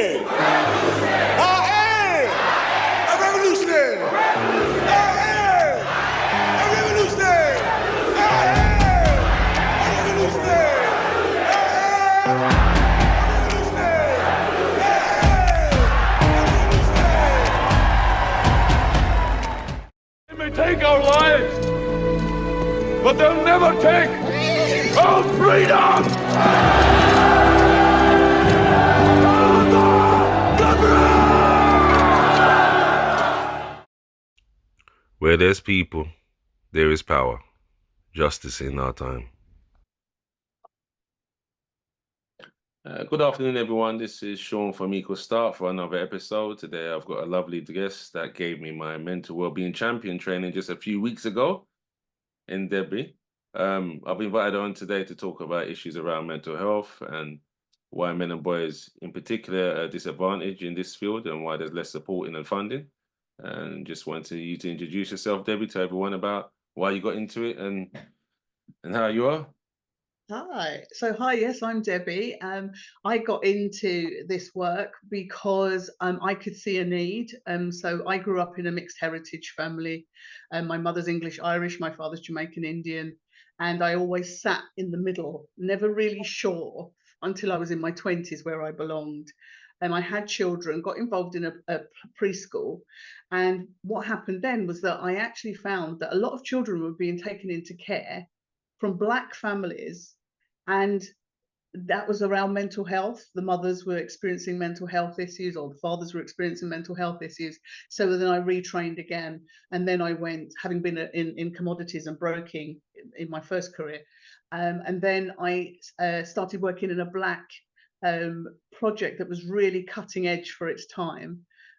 revolutionary. I am a revolutionary. I am a revolutionary. I am a revolutionary. I am a revolutionary. They may take our lives, but they'll never take our freedom! Where there's people, there is power. Justice in our time. Good afternoon, everyone. This is Sean from Equal Start for another episode. Today, I've got a lovely guest that gave me my mental wellbeing champion training just a few weeks ago in Debbie. I've invited her on today to talk about issues around mental health and why men and boys in particular are disadvantaged in this field and why there's less supporting and funding. And just wanted you to introduce yourself, Debbie, to everyone about why you got into it and how you are. Hi. Yes, I'm Debbie. I got into this work because I could see a need. So I grew up in a mixed heritage family. My mother's English Irish, my father's Jamaican Indian, and I always sat in the middle, never really sure until I was in my 20s where I belonged. And I had children, got involved in a preschool. And what happened then was that I actually found that a lot of children were being taken into care from Black families, and that was around mental health. The mothers were experiencing mental health issues, or the fathers were experiencing mental health issues. So then I retrained again, and then I went, having been in commodities and broking in my first career, and then I started working in a Black project that was really cutting edge for its time,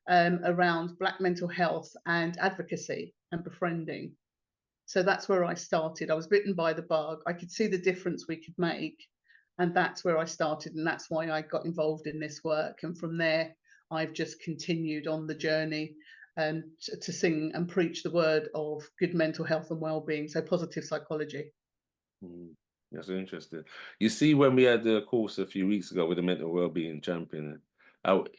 around Black mental health and advocacy and befriending. So that's where I started. I was bitten by the bug. I could see the difference we could make. And that's where I started. And that's why I got involved in this work. And from there, I've just continued on the journey to sing and preach the word of good mental health and well-being. So positive psychology. That's interesting. You see, when we had the course a few weeks ago with the mental well-being champion,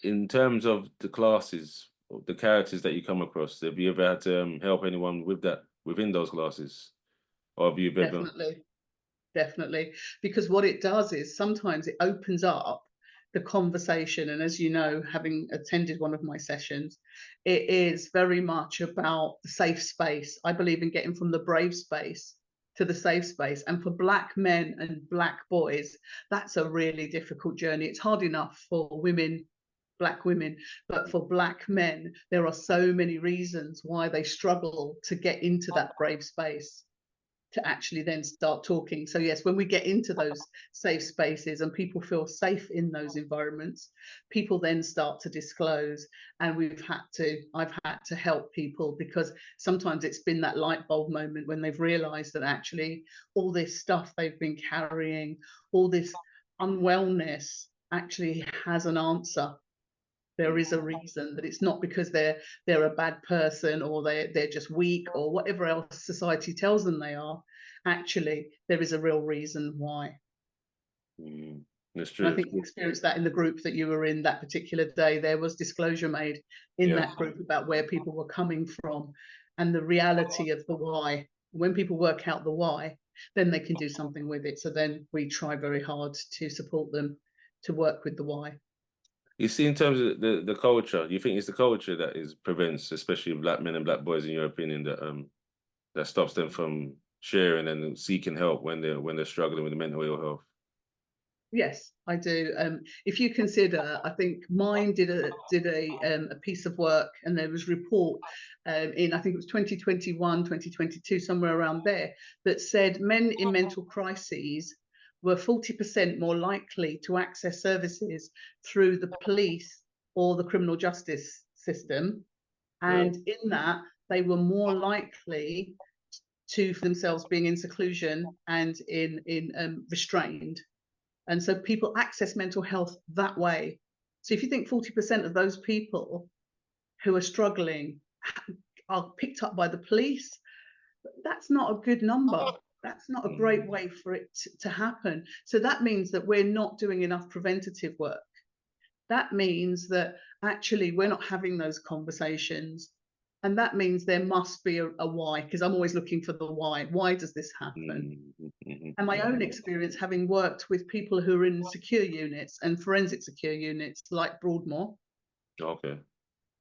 in terms of the classes, the characters that you come across, have you ever had to help anyone with that within those classes? Or have you ever? Definitely. Because what it does is sometimes it opens up the conversation. And as you know, having attended one of my sessions, it is very much about the safe space. I believe in getting from the brave space to the safe space. And for Black men and Black boys, that's a really difficult journey. It's hard enough for women, Black women, but for Black men, there are so many reasons why they struggle to get into that brave space, to actually then start talking. So yes, when we get into those safe spaces and people feel safe in those environments, people then start to disclose. And I've had to help people, because sometimes it's been that light bulb moment when they've realized that actually all this stuff they've been carrying, all this unwellness actually has an answer. There is a reason, that it's not because they're a bad person or they're just weak or whatever else society tells them they are. Actually, there is a real reason why. That's true. And I think you experienced that in the group that you were in that particular day. There was disclosure made in that group about where people were coming from and the reality of the why. When people work out the why, then they can do something with it. So then we try very hard to support them to work with the why. You see, in terms of the culture, you think it's the culture that prevents, especially Black men and Black boys, in your opinion, that stops them from sharing and seeking help when they're struggling with mental ill health? Yes, I do. If you consider, I think Mind did a piece of work, and there was a report in, I think it was 2021, 2022, somewhere around there, that said men in mental crises were 40% more likely to access services through the police or the criminal justice system. And in that, they were more likely to, for themselves, being in seclusion and in restrained. And so people access mental health that way. So if you think 40% of those people who are struggling are picked up by the police, that's not a good number. That's not a great way for it to happen. So that means that we're not doing enough preventative work. that means that actually we're not having those conversations. And that means there must be a why, because I'm always looking for the why. Why does this happen? And my own experience, having worked with people who are in secure units and forensic secure units like Broadmoor, Okay.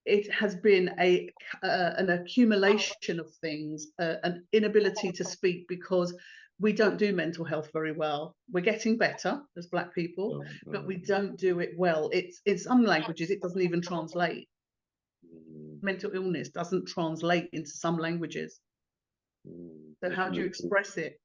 it has been an accumulation of things, an inability to speak because we don't do mental health very well. We're getting better as Black people, but we don't do it well. It's in some languages it doesn't even translate. Mental illness doesn't translate into some languages. So how do you express it?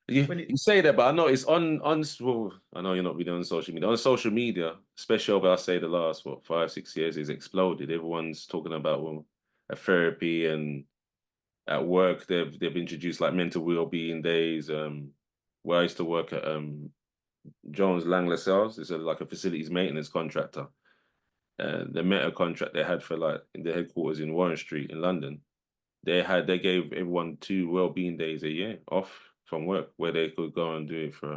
You say that, but I know it's on well, I know you're not really on social media. On social media, especially over I say the last 5-6 years, it's exploded. Everyone's talking about a therapy, and at work they've introduced like mental well-being days. Where I used to work at Jones Lang LaSalle's, it's like a facilities maintenance contractor. The meta contract they had for like in the headquarters in Warren Street in London, they gave everyone 2 well-being days a year off from work where they could go and do it for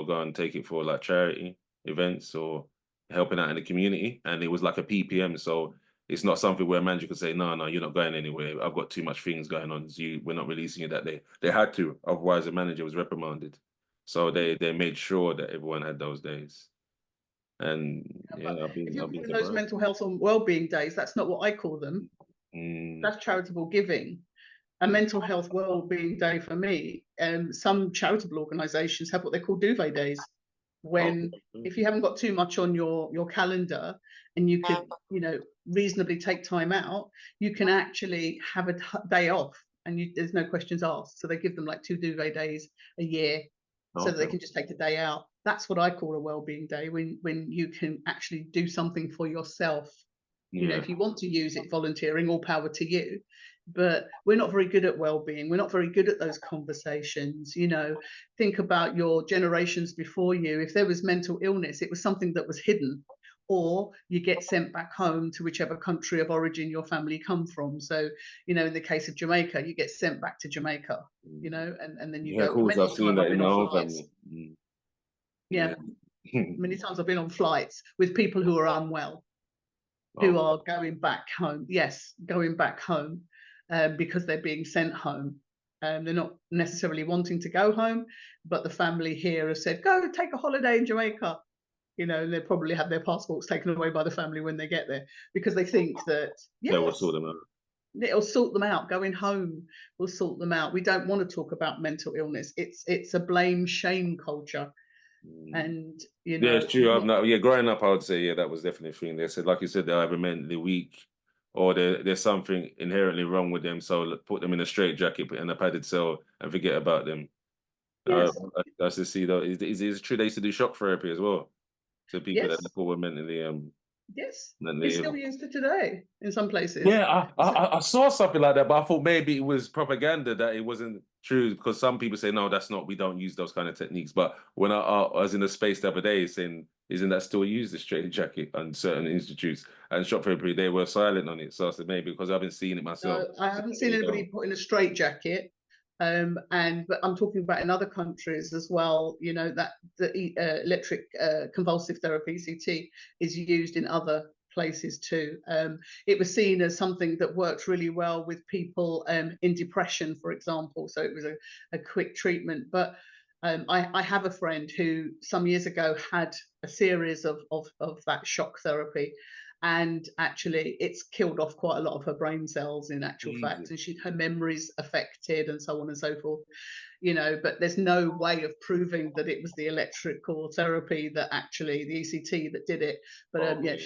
go and take it for like charity events or helping out in the community. And it was like a PPM, so it's not something where a manager could say, no, you're not going anywhere, I've got too much things going on, so we're not releasing you that day. They had to, otherwise the manager was reprimanded. So they made sure that everyone had those days. And yeah, if you're I've been calling those surprised. mental health and well-being days, that's not what I call them. That's charitable giving. A mental health well-being day for me, some charitable organizations have what they call duvet days, when if you haven't got too much on your calendar and you could reasonably take time out, you can actually have a day off, and there's no questions asked. So they give them like 2 duvet days a year, so that they can just take a day out. That's what I call a well-being day, when you can actually do something for yourself. If you want to use it volunteering, all power to you. But we're not very good at well-being. We're not very good at those conversations. Think about your generations before you. If there was mental illness, it was something that was hidden, or you get sent back home to whichever country of origin your family come from. So, in the case of Jamaica, you get sent back to Jamaica, and then you go. Of course, Many I've seen times that I've in been my on own flights. family. Yeah. Many times I've been on flights with people who are unwell, who are going back home. Yes, going back home, because they're being sent home. They're not necessarily wanting to go home, but the family here have said, go take a holiday in Jamaica. They probably have their passports taken away by the family when they get there, because they think that, They will yes, sort them out. it'll sort them out. Going home will sort them out. We don't want to talk about mental illness. It's a blame shame culture. And yeah, it's true. Growing up, I would say that was definitely a thing. They said, like you said, they're either mentally weak, or there's something inherently wrong with them. So put them in a straitjacket, put in a padded cell, and forget about them. yes, I to see though. Is it true they used to do shock therapy as well to people that yes, were mentally yes. mentally It's ill? still used to today in some places. Yeah, I saw something like that, but I thought maybe it was propaganda, that it wasn't true, because some people say, no, that's not, we don't use those kind of techniques. But when I was in the space the other day saying, isn't that still used, the straitjacket on certain institutes and shock therapy, they were silent on it. So I said, maybe because I've been seeing it myself. No, I haven't seen anybody put in a straitjacket. But I'm talking about in other countries as well. That the electric convulsive therapy (ECT) is used in other places too. It was seen as something that worked really well with people in depression, for example. So it was a quick treatment. But I have a friend who some years ago had a series of that shock therapy, and actually it's killed off quite a lot of her brain cells in actual fact, and her memory's affected and so on and so forth. But there's no way of proving that it was the electrical therapy that actually the ECT that did it. But yeah,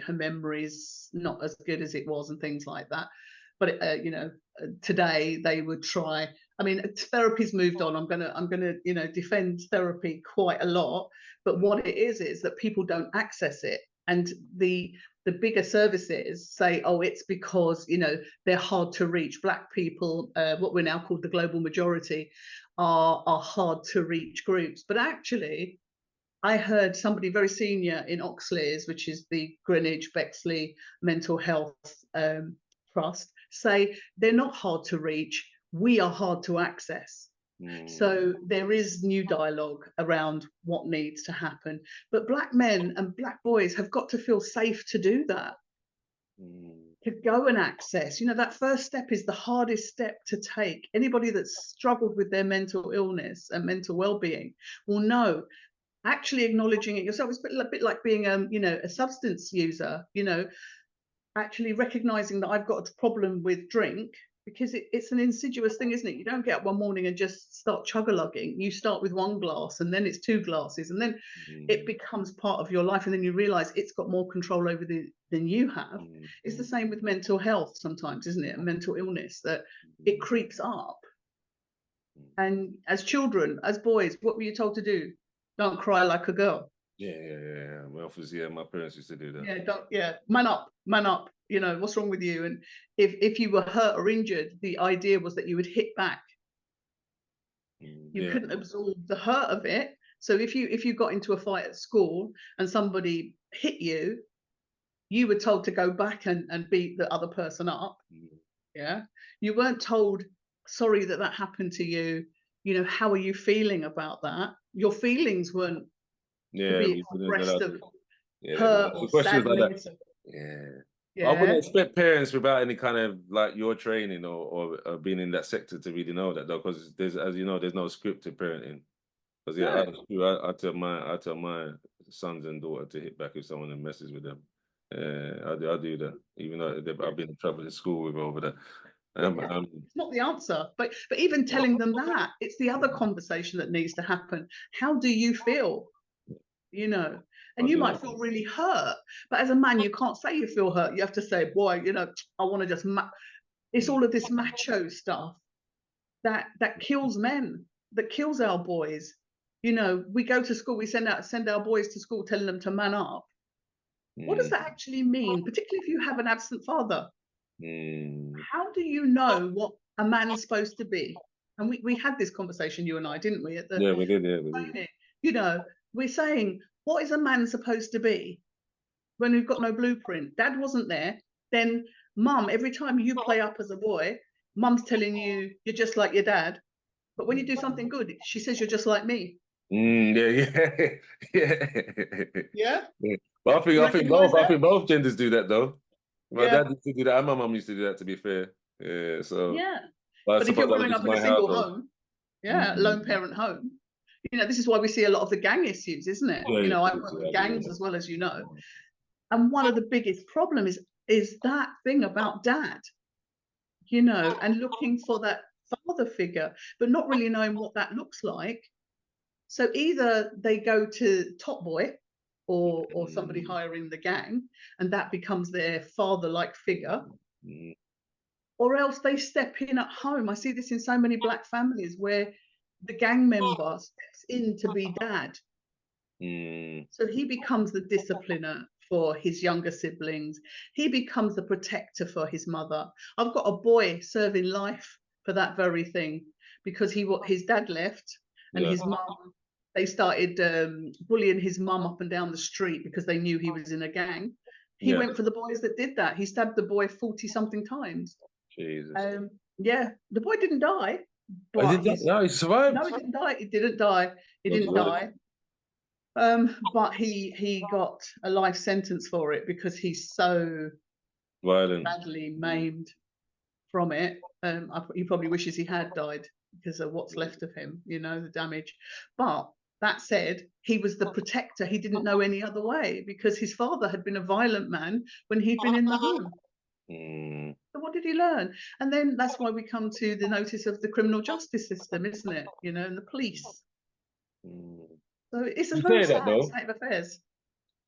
her memory's not as good as it was and things like that. But today they would try. I mean, therapy's moved on. I'm gonna defend therapy quite a lot. But what it is that people don't access it, and the bigger services say, oh, it's because they're hard to reach. Black people, what we're now called the global majority, are hard to reach groups. But actually, I heard somebody very senior in Oxley's, which is the Greenwich Bexley Mental Health Trust, say they're not hard to reach. We are hard to access. So there is new dialogue around what needs to happen. But black men and black boys have got to feel safe to do that, to go and access. You know, that first step is the hardest step to take. Anybody that's struggled with their mental illness and mental well-being will know actually acknowledging it yourself. It's a bit like being you know, a substance user, you know, actually recognizing that I've got a problem with drink, because it's an insidious thing, isn't it? You don't get up one morning and just start chug-a-lugging. You start with one glass, and then it's 2 glasses, and then it becomes part of your life, and then you realize it's got more control over than you have. It's the same with mental health sometimes, isn't it? And mental illness, that it creeps up. And as children, as boys, what were you told to do? Don't cry like a girl. Yeah. Well, obviously, my parents used to do that. Man up. You know, what's wrong with you? And if you were hurt or injured, the idea was that you would hit back. You couldn't absorb the hurt of it. So if you got into a fight at school and somebody hit you, you were told to go back and beat the other person up. Yeah. You weren't told, sorry that happened to you. You know, how are you feeling about that? Your feelings weren't to be expressed of hurt or sadness. I wouldn't expect parents without any kind of like your training or being in that sector to really know that, though, because there's, as you know, there's no script to parenting. Because I tell my sons and daughter to hit back if someone messes with them. I do that, even though I've been in trouble at school with over that. It's not the answer, but even telling them that, it's the other conversation that needs to happen. How do you feel? You know, and you might feel really hurt, but as a man, you can't say you feel hurt. You have to say, boy, you know, I want to just it's all of this macho stuff that kills men, that kills our boys. You know, we go to school, we send our boys to school telling them to man up. What does that actually mean, particularly if you have an absent father? How do you know what a man's supposed to be? And we had this conversation, you and I, didn't we? We did. You know, we're saying, what is a man supposed to be when we've got no blueprint? Dad wasn't there. Then mum, every time you play up as a boy, mum's telling you you're just like your dad. But when you do something good, she says you're just like me. Yeah. But I think both genders do that, though. My dad used to do that, and my mum used to do that, to be fair. But if you're growing up in a single home, lone parent home, you know, this is why we see a lot of the gang issues, isn't it? You know, I work with gangs as well, as you know. And one of the biggest problems is that thing about dad, you know, and looking for that father figure, but not really knowing what that looks like. So either they go to Top Boy or somebody higher in the gang, and that becomes their father-like figure, or else they step in at home. I see this in so many black families where the gang member steps in to be dad. So he becomes the discipliner for his younger siblings. He becomes the protector for his mother. I've got a boy serving life for that very thing, because his dad left, and his mum, they started bullying his mum up and down the street because they knew he was in a gang. He went for the boys that did that. He stabbed the boy 40-something times. Jesus. The boy didn't die. But he survived. No, he didn't die. He didn't die. He didn't die. But he got a life sentence for it because he's so violent, badly maimed from it. He probably wishes he had died because of what's left of him, you know, the damage. But that said, he was the protector. He didn't know any other way because his father had been a violent man when he'd been in the home. So what did he learn? And then that's why we come to the notice of the criminal justice system, isn't it? You know, and the police. So it's a very sad state of affairs.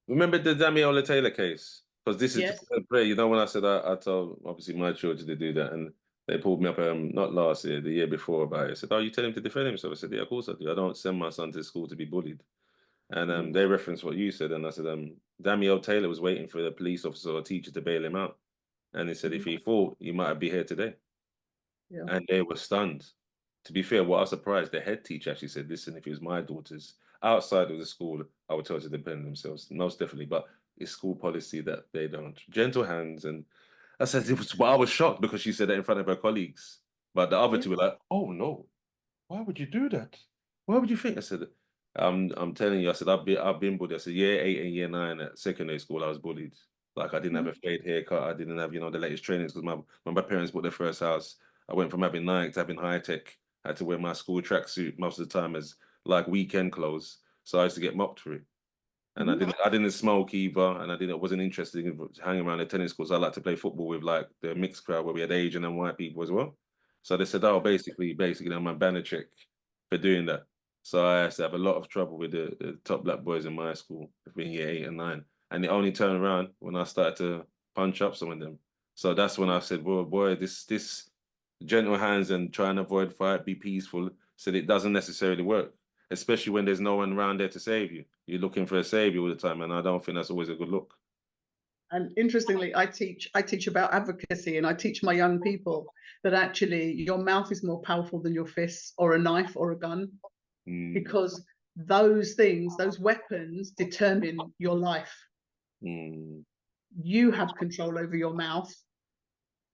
Remember the Damiola Taylor case? Because this is the play. You know, when I said I told obviously my children to do that, and they pulled me up not last year, the year before, about it. I said, "Oh, you tell him to defend himself?" I said, "Yeah, of course I do. I don't send my son to school to be bullied." And they referenced what you said, and I said, Damiola Taylor was waiting for the police officer or teacher to bail him out, and he said if he fought, he might be here today. And they were stunned. To be fair, what I was surprised, the head teacher actually said, "Listen, if it was my daughters outside of the school, I would tell them to defend themselves, most definitely. But it's school policy that they don't. Gentle hands." And I said, I was shocked because she said that in front of her colleagues. But the other two were like, "Oh no." why would you do that? Why would you think? I said, I'm telling you, I said, I've been bullied. I said, year 8 and year 9 at secondary school, I was bullied. Like, I didn't have a fade haircut. I didn't have, the latest trainings because my parents bought their first house. I went from having Nike to having high tech. I had to wear my school tracksuit most of the time as like weekend clothes. So I used to get mocked for it. And I didn't smoke either, and wasn't interested in hanging around the tennis courts. I like to play football with like the mixed crowd where we had Asian and white people as well. So they said, "Oh, basically, I'm a banner check for doing that." So I used to have a lot of trouble with the top black boys in my school between year 8 and 9, and it only turned around when I started to punch up some of them. So that's when I said, "Well, boy, this gentle hands and try and avoid fight, be peaceful." Said it doesn't necessarily work, especially when there's no one around there to save you. You're looking for a savior all the time, and I don't think that's always a good look. And interestingly, I teach about advocacy, and I teach my young people that actually your mouth is more powerful than your fists or a knife or a gun, because those things, those weapons, determine your life. You have control over your mouth,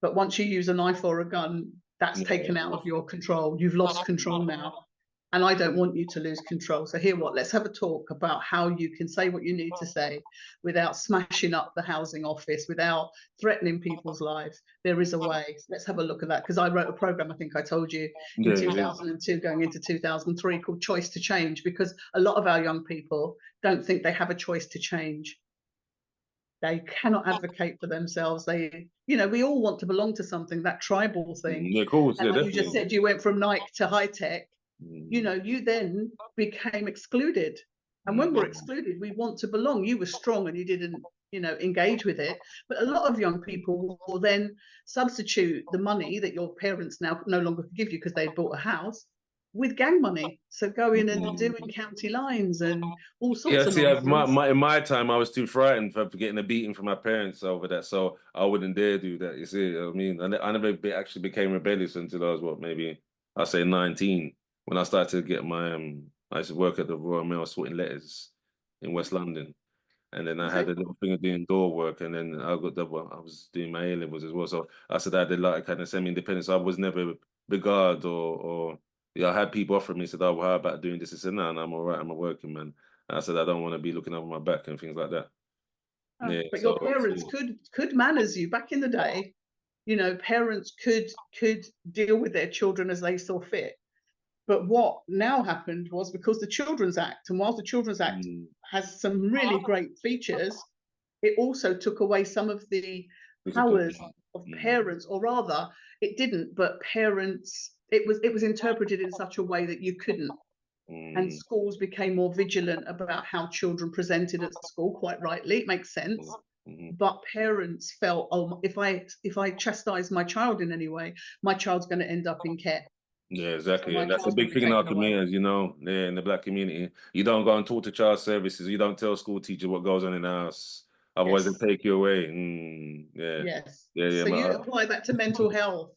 but once you use a knife or a gun, that's taken out of your control. You've lost control now. And I don't want you to lose control. So here, let's have a talk about how you can say what you need to say without smashing up the housing office, without threatening people's lives. There is a way. Let's have a look at that, because I wrote a program, I think I told you, in 2002 going into 2003 called Choice to Change, because a lot of our young people don't think they have a choice to change. They cannot advocate for themselves. We all want to belong to something, that tribal thing. Yeah, of course. And Yeah, like definitely. you just said, you went from Nike to high tech. You then became excluded. And when we're excluded, we want to belong. You were strong and you didn't, engage with it. But a lot of young people will then substitute the money that your parents now no longer give you because they bought a house with gang money. So going and doing county lines and all sorts Yeah, of see, nonsense. in my time, I was too frightened for getting a beating from my parents over that, so I wouldn't dare do that. You see, I mean, I never actually became rebellious until I was maybe I say 19, when I started to get my I used to work at the Royal Mail sorting letters in West London, and then I had a little thing of doing door work, and then I was doing my A-levels as well. So I said I did like kind of semi-independent. So I was never beguiled or I had people offering me, said, "Oh, well, how about doing this?" I said, "No, no, I'm all right. I'm a working man." And I said, "I don't want to be looking over my back and things like that." Yeah. But So your parents could manners you back in the day. Parents could deal with their children as they saw fit. But what now happened was, because the Children's Act, and whilst the Children's Act has some really great features, it also took away some of the powers of parents, or rather, it didn't. But parents, it was interpreted in such a way that you couldn't. And schools became more vigilant about how children presented at school. Quite rightly, it makes sense. But parents felt, oh, if I chastise my child in any way, my child's going to end up in care. Yeah, exactly. So And that's a big thing in our community, in the black community. You don't go and talk to child services. You don't tell school teachers what goes on in the house. Otherwise, they take you away. Yeah. Yes. Yeah, yeah. So you apply that to mental health.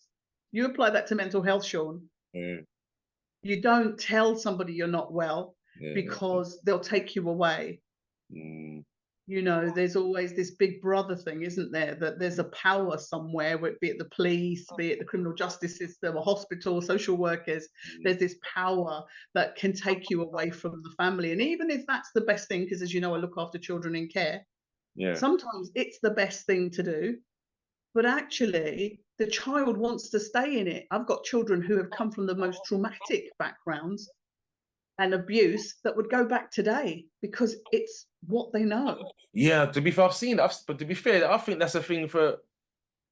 You apply that to mental health, Sean. Yeah. You don't tell somebody you're not well, because they'll take you away. There's always this big brother thing, isn't there? That there's a power somewhere, be it the police, be it the criminal justice system, or hospital, social workers. There's this power that can take you away from the family. And even if that's the best thing, because as you know, I look after children in care. Yeah. Sometimes it's the best thing to do, but actually the child wants to stay in it. I've got children who have come from the most traumatic backgrounds and abuse that would go back today because it's what they know. Yeah, to be fair, I've seen that. But to be fair, I think that's a thing for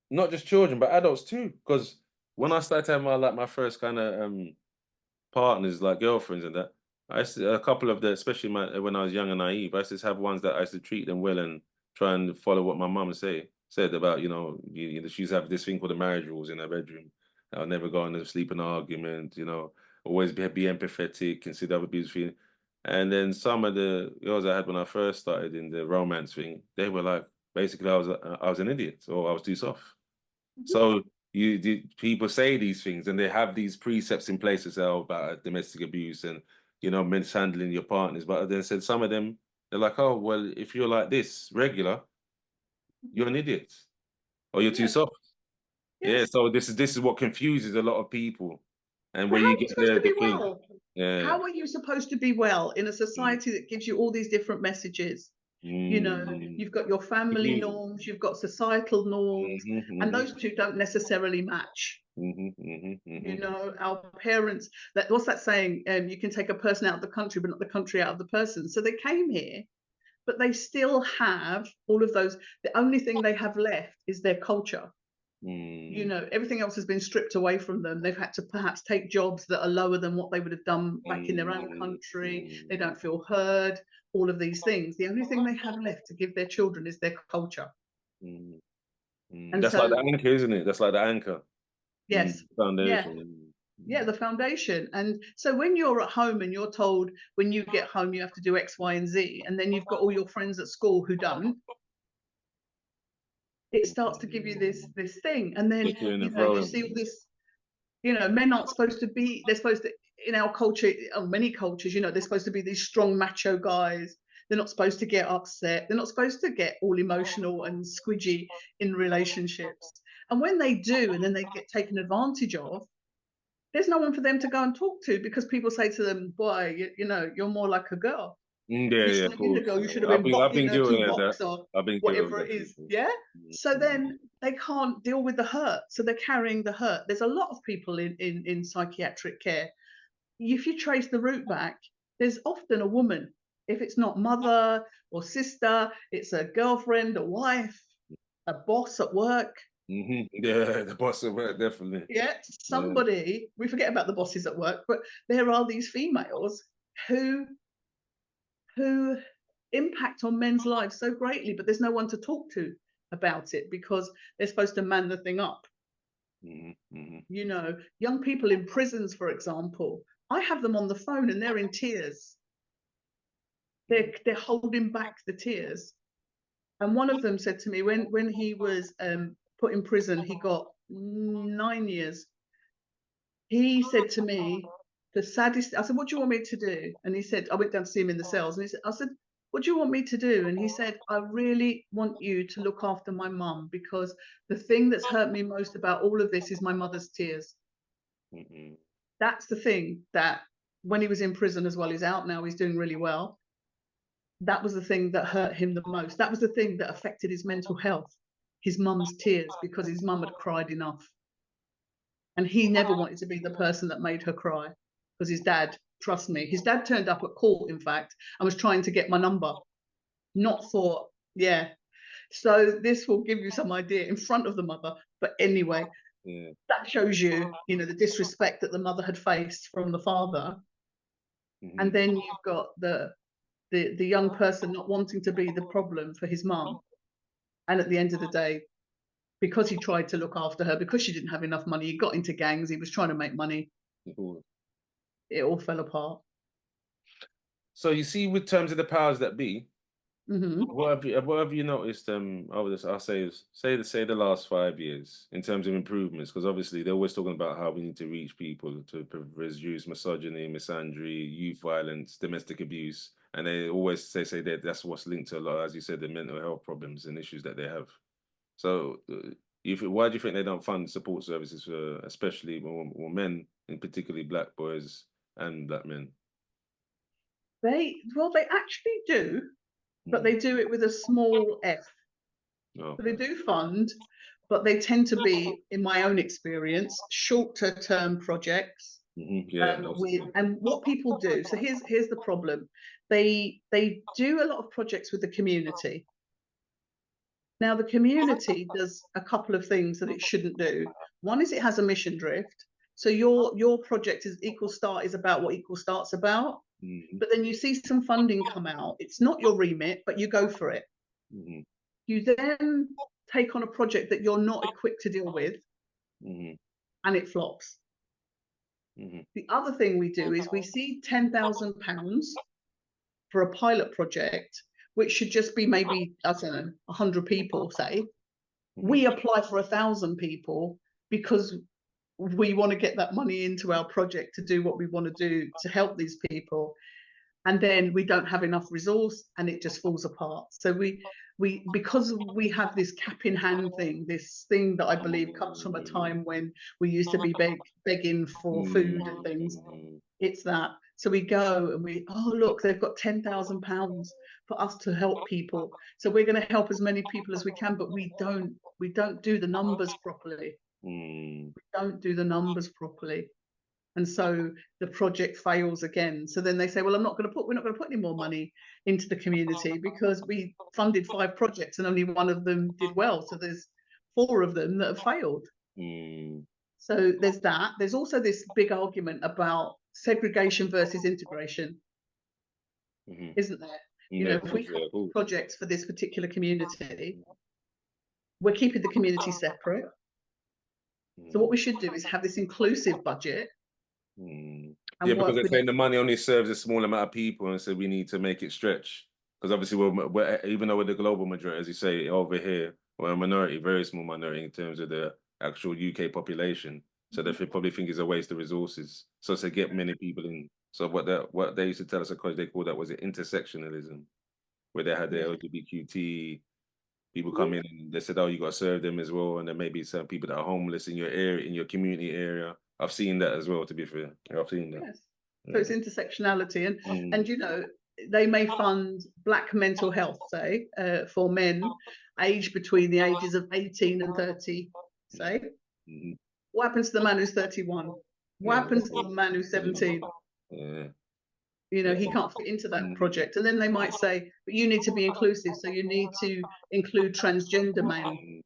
not just children, but adults too. Because when I started having my first kind of partners, like girlfriends and that, I used to, a couple of the, especially when I was young and naive, I used to have ones that I used to treat them well and try and follow what my mum said about, she used to have this thing called the marriage rules in her bedroom. I'll never go on a sleeping argument, always be empathetic, consider other people's feelings. And then some of the girls I had when I first started in the romance thing, they were like, basically, I was an idiot, or I was too soft. So people say these things, and they have these precepts in place to say about domestic abuse and mishandling your partners. But then said some of them, they're like, oh well, if you're like this regular, you're an idiot, or you're too soft. Yeah. So this is what confuses a lot of people. And But when how you are you get supposed there, to the be thing, well? yeah. How are you supposed to be well in a Mm, society that gives you all these different messages? You know, mm, you've got your family confusing. norms, you've got societal norms, and Mm-hmm, those two don't necessarily match. mm-hmm, mm-hmm, mm-hmm, You know, our parents, that what's that saying? You can take a person out of the country, but not the country out of the person. So they came here, but they still have all of those. The only thing they have left is their culture. You mm, know, everything else has been stripped away from them. They've had to perhaps take jobs that are lower than what they would have done back in their own mm, country. mm, They don't feel heard, all of these things. The only thing they have left to give their children is their culture. mm, mm. And That's like so, the anchor, isn't it? That's like the anchor. yes, yeah, Foundation. yeah, the foundation. And so when you're at home and you're told when you get home you have to do X, Y, and Z, and then you've got all your friends at school who don't, it starts to give you this thing. And then, Kicking you and know, you see all throwing. this, you know, men aren't supposed to be, they're supposed to, in our culture, many cultures, you know, they're supposed to be these strong macho guys. They're not supposed to get upset. They're not supposed to get all emotional and squidgy in relationships. And when they do, and then they get taken advantage of, there's no one for them to go and talk to, because people say to them, boy, you know, you're more like a girl. Yeah, You yeah, should of have been a course. girl. You should have I've been been I've boxing been her guilty to of that. box or I've been guilty of whatever it that is. too. Yeah. So then they can't deal with the hurt. So they're carrying the hurt. There's a lot of people in psychiatric care. If you trace the root back, there's often a woman. If it's not mother or sister, it's a girlfriend, a wife, a boss at work. Yeah, the boss of work, definitely. Yeah, Yeah. somebody, we forget about the bosses at work, but there are these females who who impact on men's lives so greatly, but there's no one to talk to about it because they're supposed to man the thing up. You know, young people in prisons, for example, I have them on the phone and they're in tears. They're holding back the tears. And one of them said to me when he was put in prison, he got 9 years. He said to me, the saddest, I said, what do you want me to do? And he said, I went down to see him in the cells. And he said, I said, what do you want me to do? And he said, I really want you to look after my mum, because the thing that's hurt me most about all of this is my mother's tears. That's the thing that when he was in prison as well, he's out now, he's doing really well. That was the thing that hurt him the most. That was the thing that affected his mental health, his mum's tears, because his mum had cried enough. And he never wanted to be the person that made her cry, because his dad, trust me, his dad turned up at court, in fact, and was trying to get my number. Not for, yeah. So this will give you some idea in front of the mother. But anyway, Yeah. that shows you, you know, the disrespect that the mother had faced from the father. And then you've got the young person not wanting to be the problem for his mum. And at the end of the day, because he tried to look after her, because she didn't have enough money, he got into gangs, he was trying to make money. It all fell apart. So you see, with terms of the powers that be, Mm-hmm. what have you noticed over this? I'll say the last 5 years in terms of improvements, because obviously they're always talking about how we need to reach people to reduce misogyny, misandry, youth violence, domestic abuse, and they always say that that's what's linked to a lot, as you said, the mental health problems and issues that they have. So, why do you think they don't fund support services for, especially more men, and particularly black boys and black men? They actually do, but they do it with a small f. Oh, So they do fund, but they tend to be, in my own experience, shorter term projects. yeah. And what people do, so here's the problem. They do a lot of projects with the community. Now the community does a couple of things that it shouldn't do. One is it has a mission drift. So your project is Equal Start is about what Equal Start's about. But then you see some funding come out. It's not your remit, but you go for it. You then take on a project that you're not equipped to deal with, and it flops. The other thing we do is we see £10,000 for a pilot project, which should just be maybe, I don't know, 100 people, say. We apply for 1,000 people because we want to get that money into our project to do what we want to do to help these people. and then we don't have enough resource and it just falls apart. So we because we have this cap in hand thing, this thing that I believe comes from a time when we used to be begging for food and things. It's that. So we go and oh look, they've got £10,000 for us to help people. So we're going to help as many people as we can, but we don't do the numbers properly. We don't do the numbers properly. And so the project fails again. So then they say, well, we're not going to put any more money into the community because we funded 5 projects and only one of them did well. So there's 4 of them that have failed. So there's that. There's also this big argument about segregation versus integration, isn't there? You know, if we have projects for this particular community, we're keeping the community separate. So what we should do is have this inclusive budget. Yeah, because they're saying the money only serves a small amount of people, and so we need to make it stretch. Because obviously, we're even though we're the global majority, as you say, over here, we're a minority, very small minority in terms of the actual UK population. So they probably think it's a waste of resources. So to get many people in. So what they used to tell us, of course, they called that, was it intersectionalism, where they had the LGBTQT people come in and they said, oh, you got to serve them as well, and there may be some people that are homeless in your area, in your community area. I've seen that as well, to be fair. I've seen that. Yes. So it's intersectionality. And you know, they may fund Black mental health, say, for men aged between the ages of 18 and 30, say. What happens to the man who's 31? What happens to the man who's 17? You know, he can't fit into that project. And then they might say, but you need to be inclusive, so you need to include transgender men.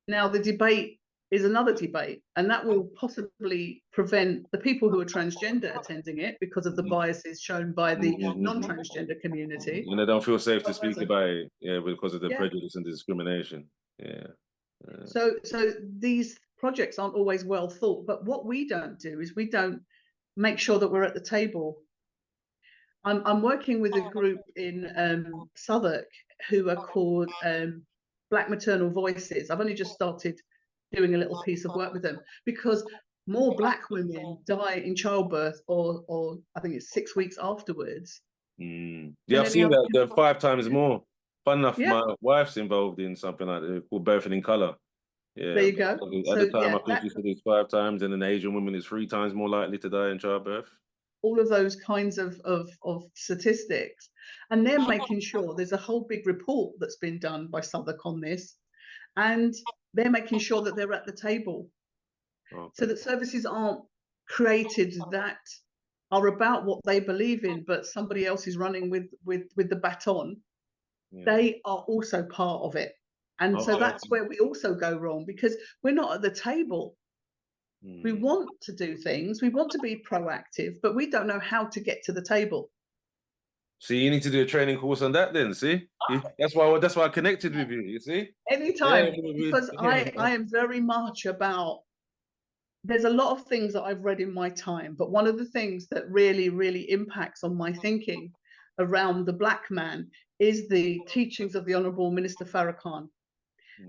Now, the debate is another debate, and that will possibly prevent the people who are transgender attending it because of the biases shown by the non-transgender community. And they don't feel safe to speak about it, because of the prejudice and discrimination. So these projects aren't always well thought, but what we don't do is we don't make sure that we're at the table. I'm working with a group in Southwark who are called Black Maternal Voices. I've only just started doing a little piece of work with them because more Black women die in childbirth or I think it's 6 weeks afterwards. Yeah, I've seen that. There are 5 times more. Fun enough, my wife's involved in something like that called Birthing in Colour. Yeah, there you go. At the time, I think she said it's 5 times, and an Asian woman is 3 times more likely to die in childbirth. All of those kinds of statistics, and they're making sure there's a whole big report that's been done by Southwark on this, and they're making sure that they're at the table, so that services aren't created that are about what they believe in, but somebody else is running with the baton. They are also part of it, and so that's where we also go wrong, because we're not at the table. We want to do things, we want to be proactive, but we don't know how to get to the table. So you need to do a training course on that then, see? That's why I connected with you, you see? Anytime, because I am very much about, there's a lot of things that I've read in my time, but one of the things that really, really impacts on my thinking around the Black man is the teachings of the Honourable Minister Farrakhan.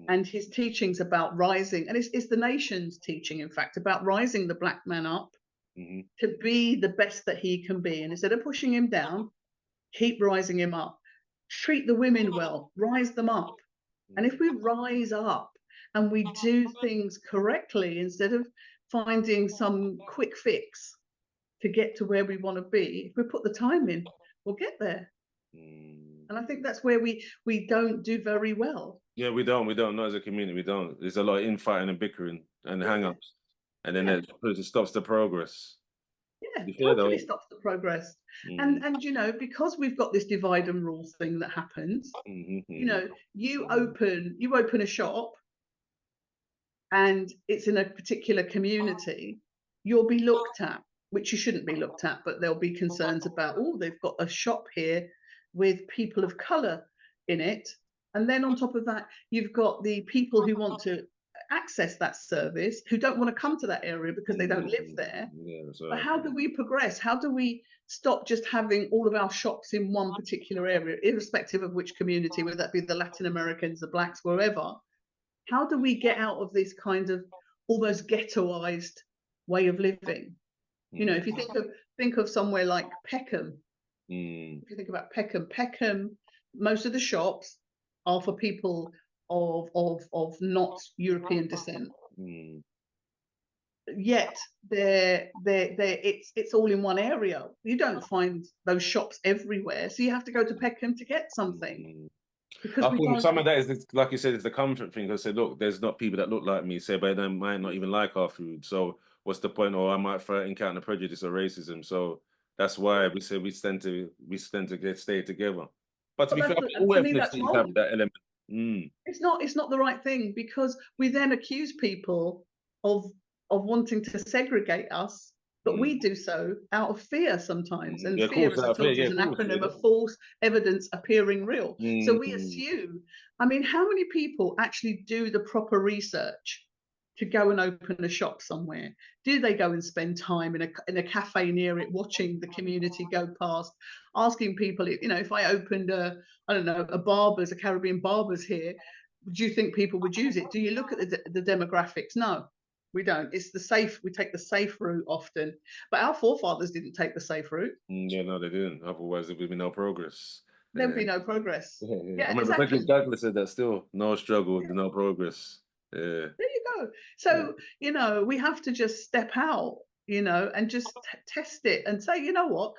And his teachings about rising, and it's the nation's teaching, in fact, about rising the Black man up to be the best that he can be. And instead of pushing him down, keep rising him up. Treat the women well, rise them up. And if we rise up and we do things correctly, instead of finding some quick fix to get to where we want to be, if we put the time in, we'll get there. And I think that's where we don't do very well. Yeah, we don't. Not as a community, we don't. There's a lot of infighting and bickering and hang-ups, and then it stops the progress. Yeah, totally stops the progress. And you know, because we've got this divide and rule thing that happens, you know, you open a shop and it's in a particular community, you'll be looked at, which you shouldn't be looked at, but there'll be concerns about, oh, they've got a shop here with people of colour in it. And then on top of that, you've got the people who want to access that service who don't want to come to that area because they don't live there. But how do we progress? How do we stop just having all of our shops in one particular area, irrespective of which community, whether that be the Latin Americans, the Blacks, wherever? How do we get out of this kind of almost ghettoized way of living? You know, if you think of somewhere like Peckham, If you think about Peckham, most of the shops are for people of not European descent. Yet it's all in one area. You don't find those shops everywhere, so you have to go to Peckham to get something. Because I we think don't. some of that is, like you said, it's the comfort thing. I said, look, there's not people that look like me, say, but they might not even like our food. So what's the point? Or I might encounter prejudice or racism. So that's why we say we tend to stay together. But to be fair, all To me, that's ethnicities have wrong. that element. It's not the right thing, because we then accuse people of wanting to segregate us, but we do so out of fear sometimes. And Yeah, of fear, course, as I told you, is yeah, an of course, acronym yeah. of false evidence appearing real. So we Mm. assume. I mean, how many people actually do the proper research to go and open a shop somewhere? Do they go and spend time in a cafe near it, watching the community go past, asking people, if I opened I don't know, a Caribbean barbers here, do you think people would use it? Do you look at the demographics? No, we don't. We take the safe route often, but our forefathers didn't take the safe route. Yeah, no, they didn't. Otherwise, there would be no progress. There'd be no progress. I Yeah, remember exactly. Frederick Douglass said that still, no struggle, no progress. Yeah. There you go. So, we have to just step out, and just test it and say, you know what?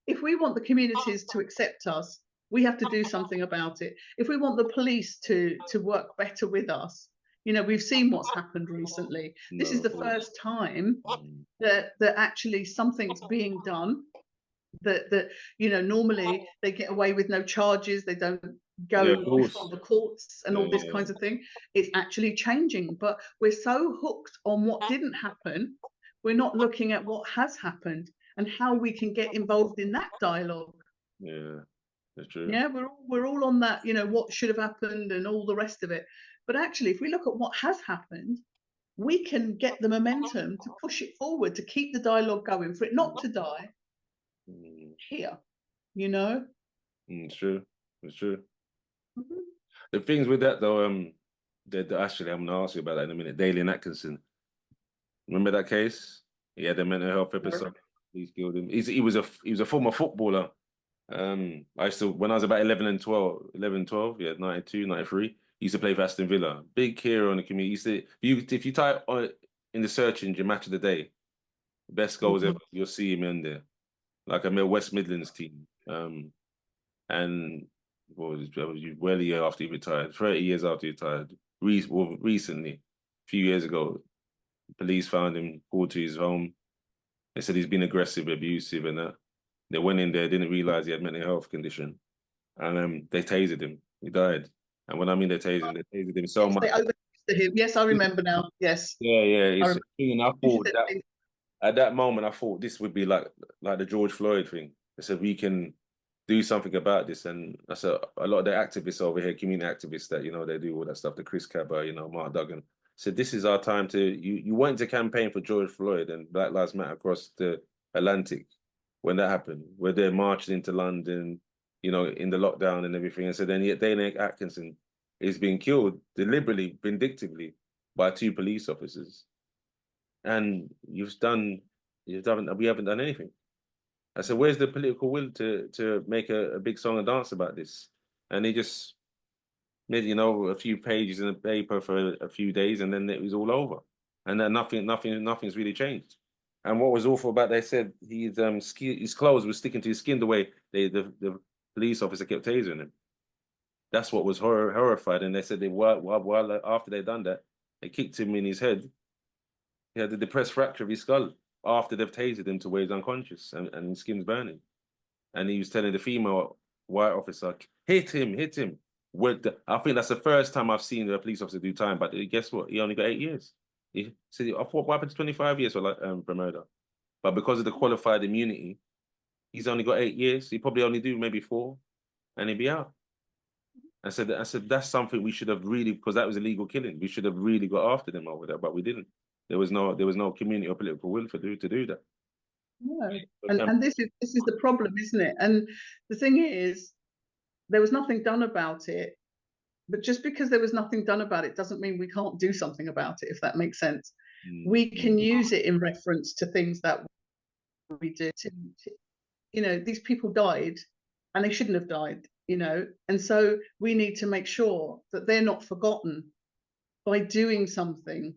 If we want the communities to accept us, we have to do something about it. If we want the police to work better with us, we've seen what's happened recently. This is the first time that actually something's being done. That normally they get away with no charges, they don't Yeah, go of before course. the courts and all this Yeah. kinds of thing. It's actually changing, but we're so hooked on what didn't happen, we're not looking at what has happened and how we can get involved in that dialogue. Yeah, that's true. Yeah, we're all on that, what should have happened and all the rest of it. But actually, if we look at what has happened, we can get the momentum to push it forward, to keep the dialogue going, for it not to die here, It's true. It's true. Mhm. The things with that though, actually, I'm gonna ask you about that in a minute. Dalian Atkinson, remember that case? He had a mental health episode. He's killed him. He was a former footballer. I used to, when I was about 12, yeah, 92, 93, he used to play for Aston Villa. Big hero in the community. If you type on in the search engine match of the day, best goals ever, you'll see him in there. Like a West Midlands team. And what was well a year after he retired, 30 years after he retired. Recently, a few years ago, police found him, called to his home. They said he's been aggressive, abusive, and that. They went in there, didn't realize he had mental health condition, and they tasered him. He died. And when I mean they tasered him so Yes, much. they overused him. Yes, I remember now. Yes, Yeah, yeah. I It's remember. and I thought that at that moment, I thought this would be like the George Floyd thing. I said we can do something about this, and I said a lot of the activists over here, community activists that they do all that stuff. The Chris Cabba, Mark Duggan said this is our time to. You went to campaign for George Floyd and Black Lives Matter across the Atlantic when that happened, where they're marching into London, in the lockdown and everything. And so then yet Dalian Atkinson is being killed deliberately, vindictively by two police officers. And we haven't done anything. I said, where's the political will to make a big song and dance about this? And he just made, a few pages in the paper for a few days, and then it was all over. And then nothing's really changed. And what was awful about, they said his clothes were sticking to his skin the way the police officer kept tasering him. That's what was horrified. And they said while after they'd done that, they kicked him in his head. He had a depressed fracture of his skull after they've tasered him to where he's unconscious and his skin's burning. And he was telling the female white officer, hit him. I think that's the first time I've seen a police officer do time, but guess what? He only got 8 years. He said, I thought, what happened to 25 years for murder? But because of the qualified immunity, he's only got 8 years. He probably only do maybe 4, and he'd be out. I said, that's something we should have really, because that was illegal killing. We should have really got after them over there, but we didn't. There was no community or political will to do that. No, and this is the problem, isn't it? And the thing is, there was nothing done about it. But just because there was nothing done about it doesn't mean we can't do something about it, if that makes sense. We can use it in reference to things that we do. you know, these people died and they shouldn't have died, you know, and so we need to make sure that they're not forgotten by doing something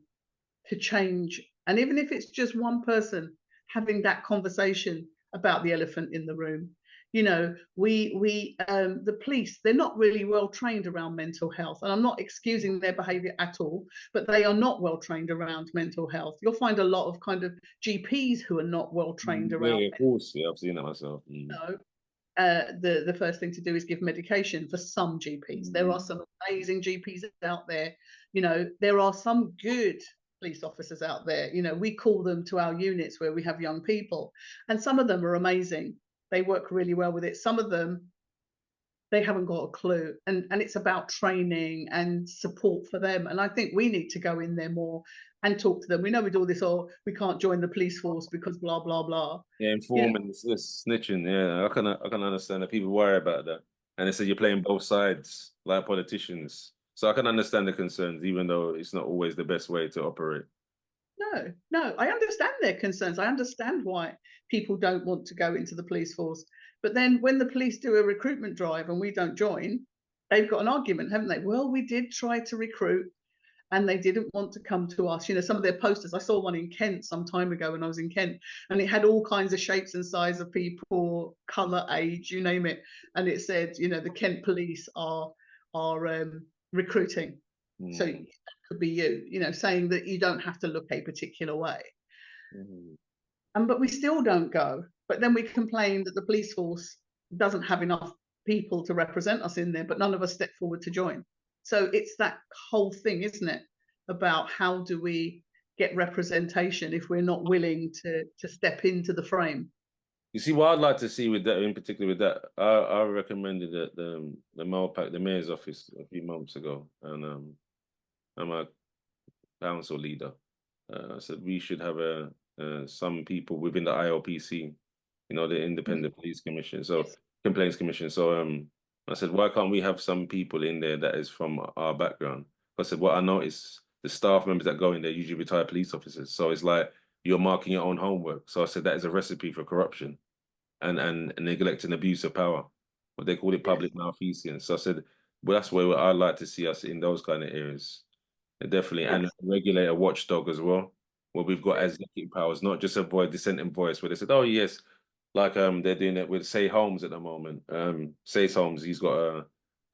to change. And even if it's just one person having that conversation about the elephant in the room, you know, the police, they're not really well trained around mental health, and I'm not excusing their behavior at all, but they are not well trained around mental health. You'll find a lot of kind of GPs who are not well trained around Yeah, of course. Yeah, I've seen that myself. mental. The first thing to do is give medication for some GPs. There are some amazing GPs out there. You know, there are some good police officers out there. You know, we call them to our units where we have young people, and some of them are amazing. They work really well with it. Some of them, they haven't got a clue, and it's about training and support for them. And I think we need to go in there more and talk to them. We know we do all this, oh, we can't join the police force because blah blah blah. Yeah, You know, informing, it's snitching. Yeah, I can understand that people worry about that, and they say you're playing both sides like politicians. So I can understand the concerns, even though it's not always the best way to operate. No, I understand their concerns. I understand why people don't want to go into the police force. But then when the police do a recruitment drive and we don't join, they've got an argument, haven't they? Well, we did try to recruit and they didn't want to come to us. You know, some of their posters, I saw one in Kent some time ago when I was in Kent, and it had all kinds of shapes and sizes of people, colour, age, you name it. And it said, you know, the Kent police are recruiting. So that could be you know, saying that you don't have to look a particular way. But we still don't go. But then we complain that the police force doesn't have enough people to represent us in there, but none of us step forward to join. So it's that whole thing, isn't it? About how do we get representation if we're not willing to step into the frame. You see, what I'd like to see with that, in particular with that, I recommended at the Malpac, the mayor's office a few months ago, and I'm a council leader. I said we should have some people within the IOPC, you know, the Independent Police Commission, so Complaints Commission. So I said, why can't we have some people in there that is from our background? I said, what I noticed, the staff members that go in there usually retired police officers. So it's like you're marking your own homework. So I said that is a recipe for corruption and neglect and abuse of power. What they call it, public malfeasance. So I said, well, that's where I'd like to see us in those kind of areas. Definitely, and a regulator watchdog as well, where we've got executive powers, not just a dissenting voice, where they said, oh yes, like they're doing it with Say Holmes at the moment. Say Holmes, he's got a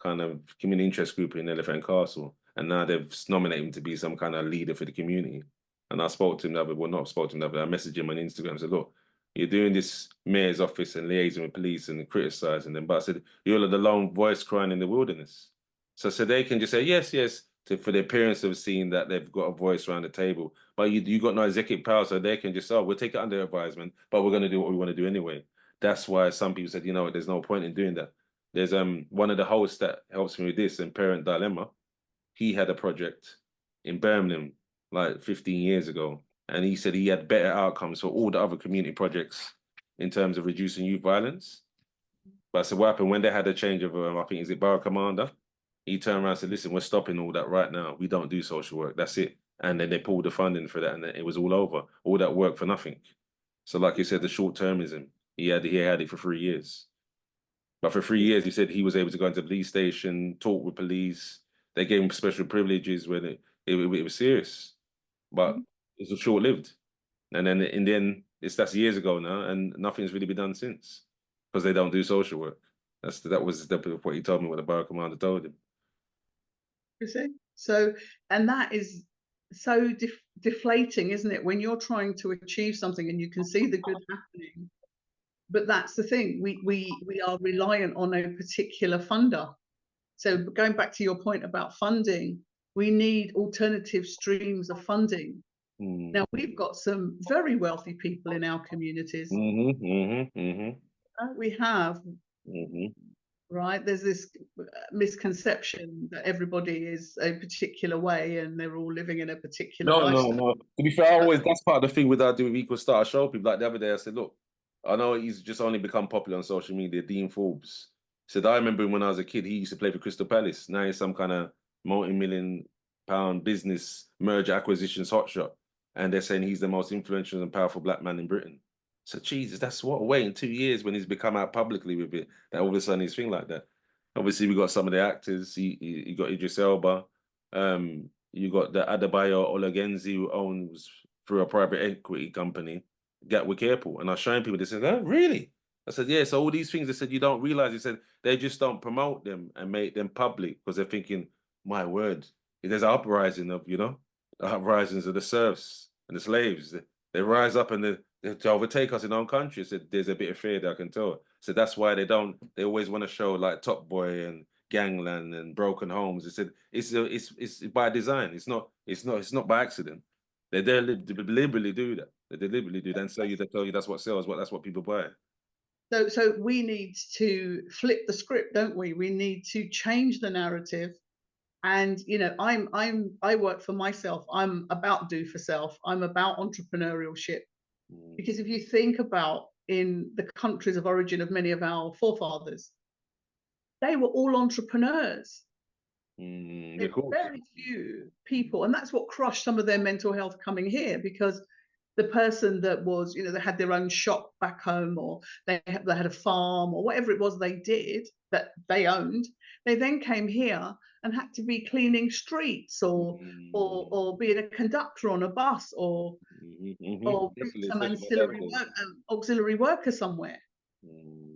kind of community interest group in Elephant and Castle, and now they've nominated him to be some kind of leader for the community. And I spoke to him not spoke to him I messaged him on Instagram and said, look, you're doing this mayor's office and liaising with police and criticizing them, but I said, you're the lone voice crying in the wilderness. So they can just say, yes, for the appearance of seeing that they've got a voice around the table, but you got no executive power, so they can just, we'll take it under advisement, but we're going to do what we want to do anyway. That's why some people said, you know, there's no point in doing that. There's one of the hosts that helps me with this, and Parent Dilemma, he had a project in Birmingham like 15 years ago, and he said he had better outcomes for all the other community projects in terms of reducing youth violence. But I said, what happened when they had a change of, I think, is it Borough Commander? He turned around and said, listen, we're stopping all that right now. We don't do social work. That's it. And then they pulled the funding for that, and it was all over. All that work for nothing. So like you said, the short-termism, he had it for 3 years. But for 3 years, he said he was able to go into the police station, talk with police. They gave him special privileges when it was serious. But it was short-lived. And then in the end, that's years ago now, and nothing's really been done since because they don't do social work. That was what he told me, what the Borough Commander told him. You see? So, and that is so deflating, isn't it? When you're trying to achieve something and you can see the good happening, but that's the thing. We are reliant on a particular funder. So going back to your point about funding, we need alternative streams of funding. Now we've got some very wealthy people in our communities. We have. Right, there's this misconception that everybody is a particular way and they're all living in a particular lifestyle. No. To be fair, that's part of the thing with I do with Equal Start. I show people, like the other day, I said, look, I know he's just only become popular on social media, Dean Forbes. Said, I remember when I was a kid, he used to play for Crystal Palace. Now he's some kind of multi-million-pound business merger acquisitions hotshot. And they're saying he's the most influential and powerful black man in Britain. So Jesus, that's what waiting 2 years when he's become out publicly with it. That all of a sudden he's thing like that. Obviously, we got some of the actors. You got Idris Elba. You got the Adebayo Olagenzi who owns through a private equity company, Gatwick Airport. And I was showing people. They said, "Oh, really?" I said, "Yeah." So all these things, they said, you don't realize. They said they just don't promote them and make them public because they're thinking, "My word, there's an uprising of the uprisings of the serfs and the slaves. They rise up and they to overtake us in our own country." So there's a bit of fear that I can tell. So that's why they always want to show like Top Boy and Gangland and Broken Homes. They said it's by design. It's not by accident. They deliberately do that. They deliberately do that and they tell you that's what sells, that's what people buy. So we need to flip the script, don't we? We need to change the narrative. And I work for myself. I'm about do for self. I'm about entrepreneurship. Because if you think about in the countries of origin of many of our forefathers, they were all entrepreneurs. Of course. Very few people, and that's what crushed some of their mental health coming here, because the person that was, they had their own shop back home, or they had a farm, or whatever it was they did that they owned, they then came here and had to be cleaning streets or being a conductor on a bus or being some auxiliary worker somewhere.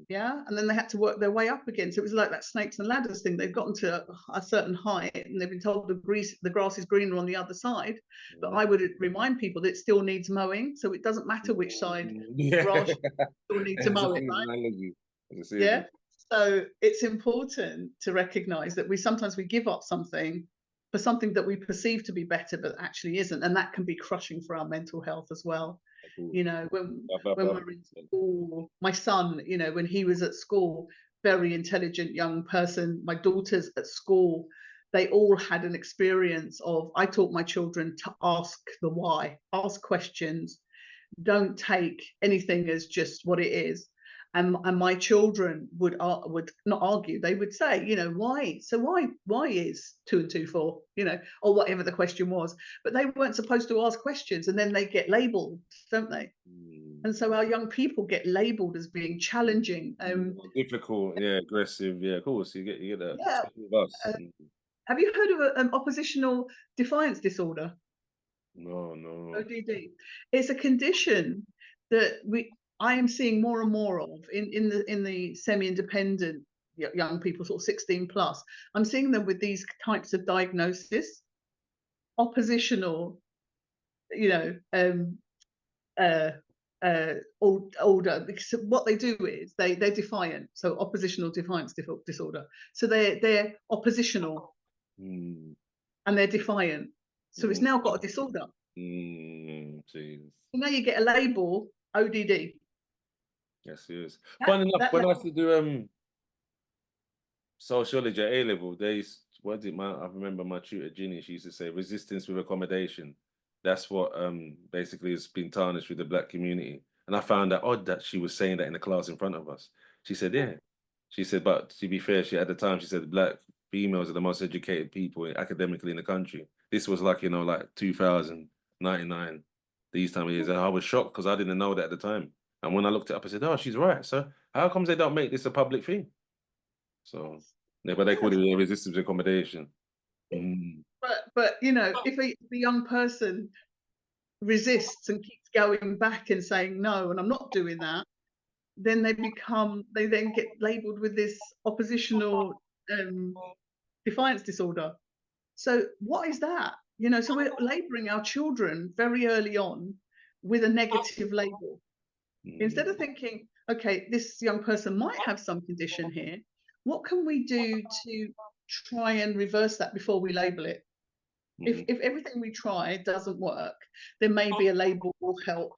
Yeah, and then they had to work their way up again. So it was like that snakes and ladders thing. They've gotten to a certain height and they've been told the grass is greener on the other side. But I would remind people that it still needs mowing. So it doesn't matter which side grass, you still need to mow it, right? Yeah. So it's important to recognize that we sometimes give up something for something that we perceive to be better, but actually isn't. And that can be crushing for our mental health as well. When we're in school, my son, when he was at school, very intelligent young person, my daughters at school, they all had an experience of, I taught my children to ask the why, ask questions, don't take anything as just what it is. And my children would not argue. They would say, why? So why is 2 and 2 4? Or whatever the question was. But they weren't supposed to ask questions, and then they get labelled, don't they? And so our young people get labelled as being challenging, difficult, aggressive. Yeah, of course. You get that. Yeah. With us. Have you heard of an oppositional defiance disorder? No. ODD. It's a condition that I am seeing more and more of in the semi-independent young people, sort of 16 plus. I'm seeing them with these types of diagnosis, oppositional, order. Because what they do is they're defiant, so oppositional defiance disorder. So they're oppositional, and they're defiant. So it's now got a disorder. So now you get a label, ODD. Yes, it is. Funny enough, when I used to do sociology at A-level, I remember my tutor Ginny, she used to say resistance with accommodation. That's what basically has been tarnished with the black community. And I found that odd that she was saying that in the class in front of us. She said, yeah. She said, but to be fair, at the time she said black females are the most educated people academically in the country. This was like 2099, these time of years. And I was shocked because I didn't know that at the time. And when I looked it up, I said, oh, she's right. So how comes they don't make this a public thing? So, but they call it resistance to accommodation. But if a young person resists and keeps going back and saying, no, and I'm not doing that, then they then get labelled with this oppositional defiance disorder. So what is that? So we're labelling our children very early on with a negative label. Instead of thinking, okay, this young person might have some condition here, what can we do to try and reverse that before we label it? If everything we try doesn't work, then maybe a label will help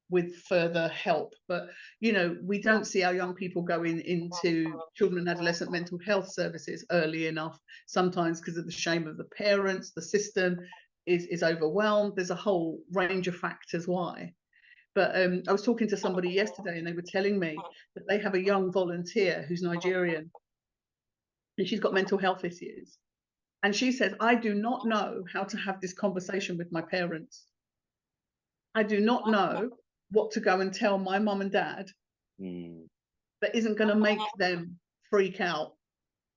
with further help. But we don't see our young people going into children and adolescent mental health services early enough, sometimes because of the shame of the parents. The system is overwhelmed. There's a whole range of factors why. But I was talking to somebody yesterday and they were telling me that they have a young volunteer who's Nigerian and she's got mental health issues. And she says, I do not know how to have this conversation with my parents. I do not know what to go and tell my mum and dad that isn't going to make them freak out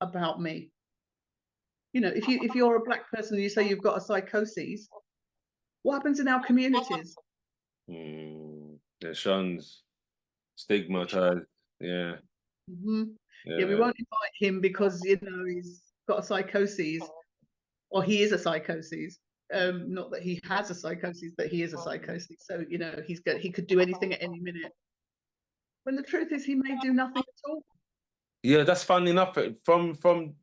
about me. You know, if you're a black person and you say you've got a psychosis, what happens in our communities? They're shunned, stigmatized. Yeah. Yeah, we won't invite him because, you know, he's got a psychosis, or he is a psychosis. Not that he has a psychosis, but he is a psychosis. So, you know, he could do anything at any minute. When the truth is, he may do nothing at all. Yeah, that's funny enough. From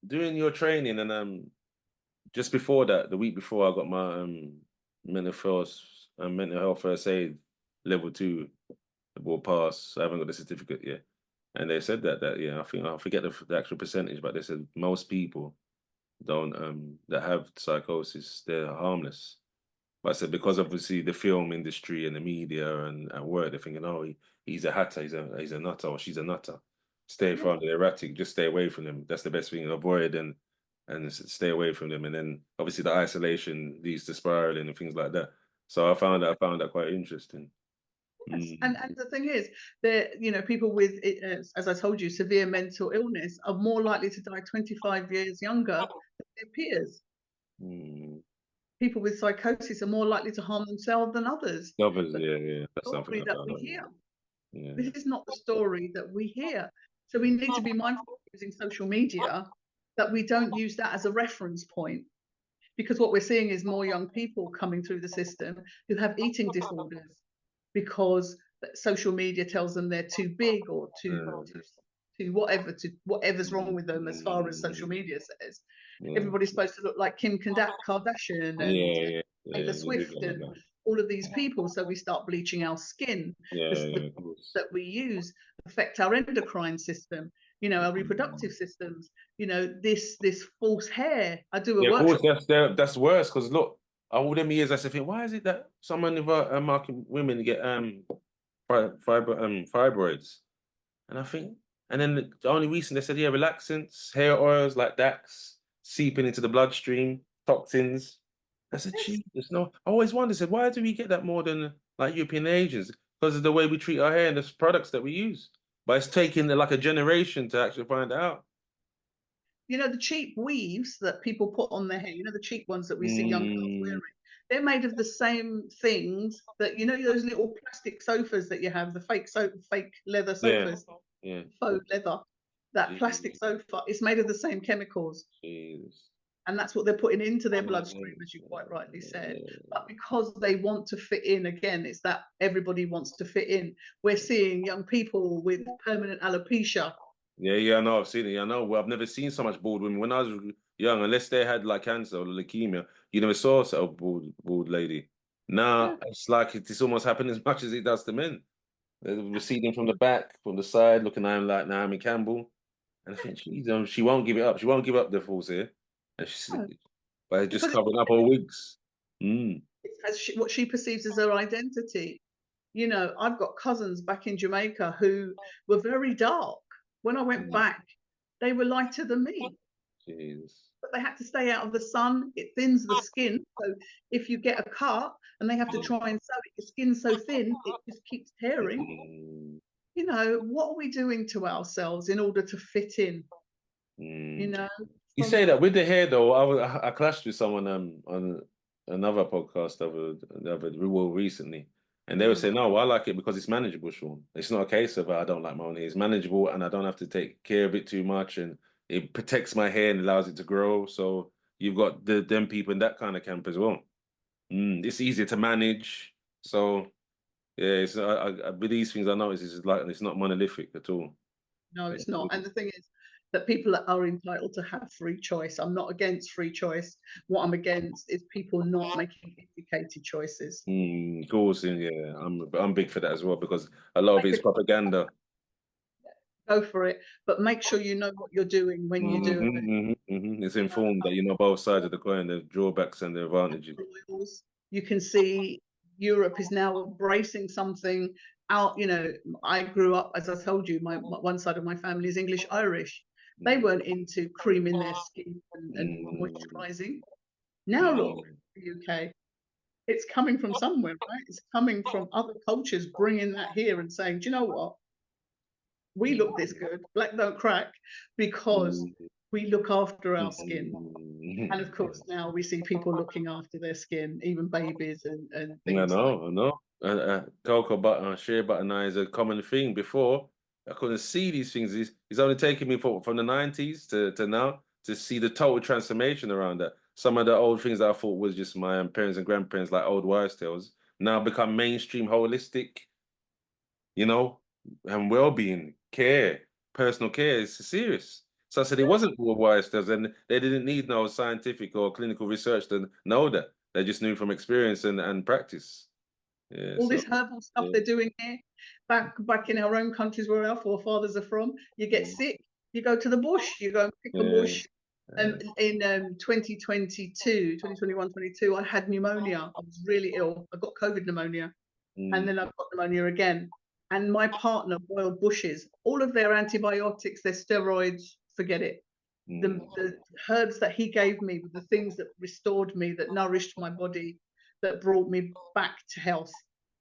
doing your training, and just before that, the week before, I got my mental health first aid level 2 will pass. I haven't got the certificate yet, and they said that yeah, I forget the actual percentage, but they said most people don't that have psychosis, they're harmless. But I said because obviously the film industry and the media and work, they're thinking, oh, he's a hatter, he's a nutter, or she's a nutter. Stay from the erratic, just stay away from them. That's the best thing. Avoid and stay away from them. And then obviously the isolation leads to spiraling and things like that. So I found that quite interesting. Yes. And the thing is that, you know, people with, as I told you, severe mental illness are more likely to die 25 years younger than their peers. People with psychosis are more likely to harm themselves than others. Yeah. That's something that we hear. This is not the story that we hear. So we need to be mindful of using social media, that we don't use that as a reference point. Because what we're seeing is more young people coming through the system who have eating disorders because social media tells them they're too big or too whatever's wrong with them as far as social media says. Everybody's supposed to look like Kim Kardashian and Taylor Swift and all of these people, so we start bleaching our skin. The products that we use affect our endocrine system, you know, our reproductive systems, you know, this false hair. I do a workshop. Of course, that's worse, because look, all them years I said, why is it that so many of our women get fibroids? And I think, and then the only reason they said, relaxants, hair oils like Dax seeping into the bloodstream, toxins. I said, Jesus, no. I always wondered, said, why do we get that more than like European Asians? Because of the way we treat our hair and the products that we use. But it's taking like a generation to actually find out. You know, the cheap weaves that people put on their hair, you know, the cheap ones that we see young girls wearing, they're made of the same things that, you know, those little plastic sofas that you have, the fake leather sofas, faux leather. That plastic sofa is made of the same chemicals. And that's what they're putting into their bloodstream, as you quite rightly said. But because they want to fit in, again, it's that everybody wants to fit in. We're seeing young people with permanent alopecia. Yeah, I know, I've seen it. I know. Well, I've never seen so much bald women. When I was young, unless they had like cancer or leukemia, you never saw a bald lady. Now it's like it's almost happening as much as it does to men. They're receding from the back, from the side, looking at him like Naomi Campbell. And I think she won't give it up. She won't give up the false hair. And by just covering up her wigs. It's what she perceives as her identity. You know, I've got cousins back in Jamaica who were very dark. When I went back, they were lighter than me. Jeez. But they had to stay out of the sun. It thins the skin. So if you get a cut and they have to try and sew it, your skin's so thin, it just keeps tearing. You know, what are we doing to ourselves in order to fit in? You know? You say that with the hair, though. I clashed with someone on another podcast recently. And they were saying, no, I like it because it's manageable, Sean. It's not a case of I don't like my own hair. It's manageable and I don't have to take care of it too much. And it protects my hair and allows it to grow. So you've got them people in that kind of camp as well. It's easier to manage. So, yeah, it's with these things I notice it's not monolithic at all. No, it's not. And the thing is that people are entitled to have free choice. I'm not against free choice. What I'm against is people not making educated choices. Of course, yeah, I'm big for that as well, because a lot of it is propaganda. Go for it, but make sure you know what you're doing when you do it. It's informed that you know both sides of the coin, the drawbacks and the advantages. You can see Europe is now embracing something out. You know, I grew up, as I told you, my one side of my family is English Irish. They weren't into creaming their skin and moisturizing. Now look, the UK. It's coming from somewhere, right? It's coming from other cultures bringing that here and saying, do you know what? We look this good, black don't crack, because we look after our skin. And of course, now we see people looking after their skin, even babies and I things like know, I know. Cocoa butter, shea butter now is a common thing. Before, I couldn't see these things. It's only taken me from the 90s to now to see the total transformation around that. Some of the old things that I thought was just my parents and grandparents, like old wives' tales, now become mainstream, holistic, you know, and well-being, care, personal care is serious. So I said it wasn't all wives' tales, and they didn't need no scientific or clinical research to know that. They just knew from experience and practice. Yeah, all so this herbal stuff yeah. they're doing here. Back in our own countries where our forefathers are from, you get sick, you go to the bush, you go and pick a bush. In 2022, 2021, 22, I had pneumonia. I was really ill. I got COVID pneumonia. And then I've got pneumonia again. And my partner boiled bushes. All of their antibiotics, their steroids, forget it. The herbs that he gave me were the things that restored me, that nourished my body, that brought me back to health.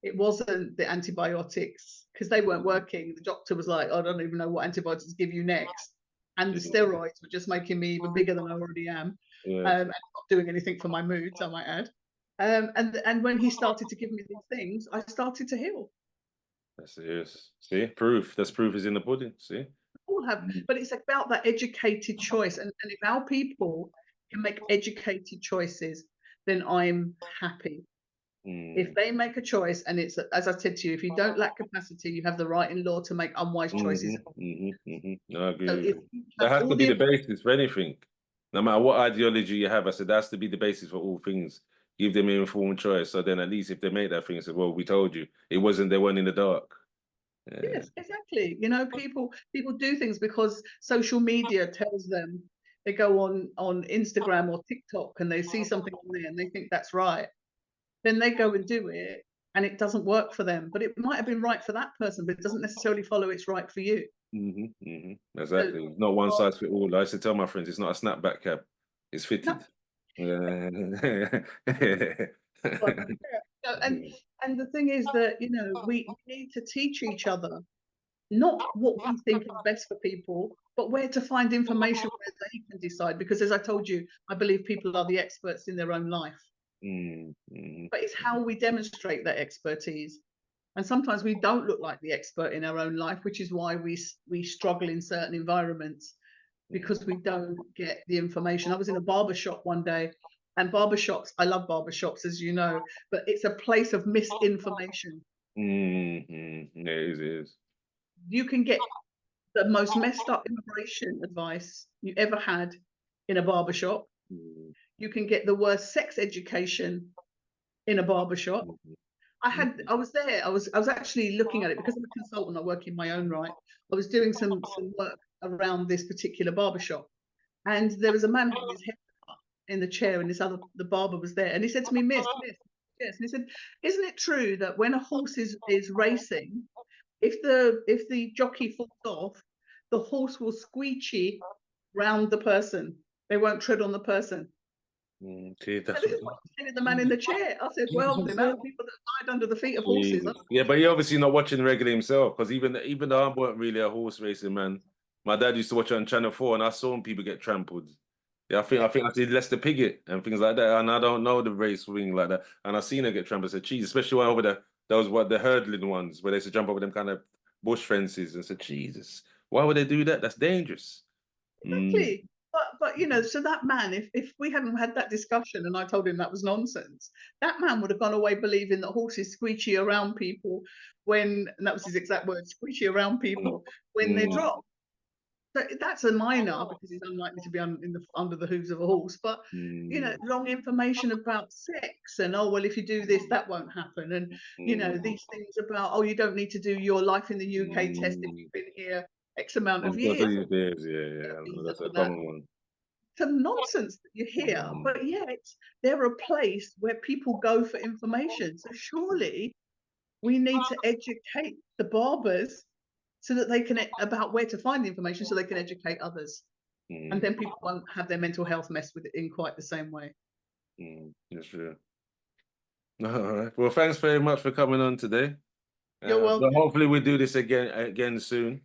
It wasn't the antibiotics, because they weren't working. The doctor was like, I don't even know what antibiotics to give you next. And the steroids were just making me even bigger than I already am. And not doing anything for my moods, I might add. And when he started to give me these things, I started to heal. That's it. See, proof. That's proof is in the pudding. See, All have, but it's about that educated choice. And if our people can make educated choices, then I'm happy. If they make a choice, and it's, as I said to you, if you don't lack capacity, you have the right in law to make unwise choices. I agree So with if you. you That have has all to be the, the basis for anything. No matter what ideology you have, I said that has to be the basis for all things. Give them an informed choice. So then at least if they make that thing, say, well, we told you. It wasn't, they weren't in the dark. yes, exactly. You know, people do things because social media tells them. They go on Instagram or TikTok and they see something on there and they think that's right. Then they go and do it and it doesn't work for them. But it might have been right for that person, but it doesn't necessarily follow it's right for you. So, Exactly. Not one size fit all. I used to tell my friends, it's not a snapback cap. It's no, fitted. but, yeah. So, and the thing is that, you know, we need to teach each other not what we think is best for people, but where to find information where they can decide. Because as I told you, I believe people are the experts in their own life. But it's how we demonstrate that expertise. And sometimes we don't look like the expert in our own life, which is why we struggle in certain environments, because we don't get the information. I was in a barber shop one day, and barbershops, I love barbershops, as you know, but it's a place of misinformation. Yeah, it is. You can get the most messed up immigration advice you ever had in a barbershop. You can get the worst sex education in a barbershop. I was there. I was actually looking at it because I'm a consultant. I work in my own right. I was doing some work around this particular barbershop, and there was a man having his hair cut in the chair, and the barber was there, and he said to me, Miss, yes, and he said, isn't it true that when a horse is racing, if the jockey falls off, the horse will squeegee round the person. They won't tread on the person. See, And that's this what. is what he said to the man in the chair. I said, well, the amount of people that died under the feet of horses. Jesus. Yeah, but he obviously not watching regularly himself because even though I weren't really a horse racing man, my dad used to watch it on Channel 4 and I saw people get trampled. Yeah, I think I did Lester Piggott and things like that, and I don't know the race ring like that. And I seen her get trampled. I said, "Geez," especially when over those what the hurdling ones where they used to jump over them kind of bush fences. And said, "Jesus, why would they do that? That's dangerous." Exactly. But you know, so that man, if we hadn't had that discussion and I told him that was nonsense, that man would have gone away believing that horses squeegee around people when, and that was his exact word, squeegee around people when they drop. So that's a minor because he's unlikely to be under the hooves of a horse. But you know, wrong information about sex and, oh well, if you do this, that won't happen. And you know, these things about, oh, you don't need to do your life in the UK test if you've been here X amount of years. Yeah, that's a That. common one. Some nonsense that you hear, but yet they're a place where people go for information. So surely we need to educate the barbers so that they can, about where to find the information so they can educate others. And then people won't have their mental health messed with it in quite the same way. That's true. All right. Well, thanks very much for coming on today. You're welcome. But hopefully we do this again soon.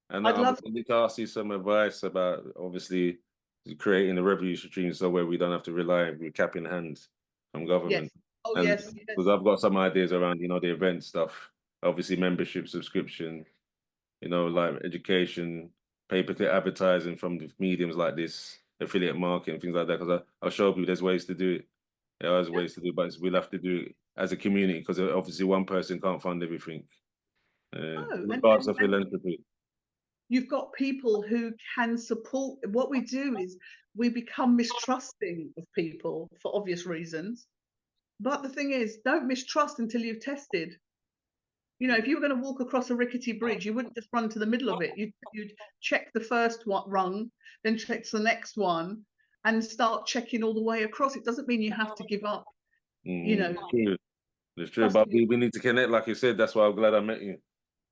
And I'd I love would like to ask you some advice about obviously creating a revenue stream so where we don't have to rely with cap in hand from yes. government. Oh And yes, yes. because I've got some ideas around, the event stuff, obviously membership subscription, like education, pay-per-click advertising from the mediums like this, affiliate marketing, things like that. Because I'll show people there's ways to do it. There are ways to do it, but we'll have to do it as a community because obviously one person can't fund everything. Oh, Regardless of philanthropy. you've got people who can support. What we do is we become mistrusting of people for obvious reasons. But the thing is, don't mistrust until you've tested. You know, if you were going to walk across a rickety bridge, you wouldn't just run to the middle of it. You'd check the first rung, then check the next one, and start checking all the way across. It doesn't mean you have to give up. You know, True. It's true, trust but me. we need to connect, like you said. That's why I'm glad I met you.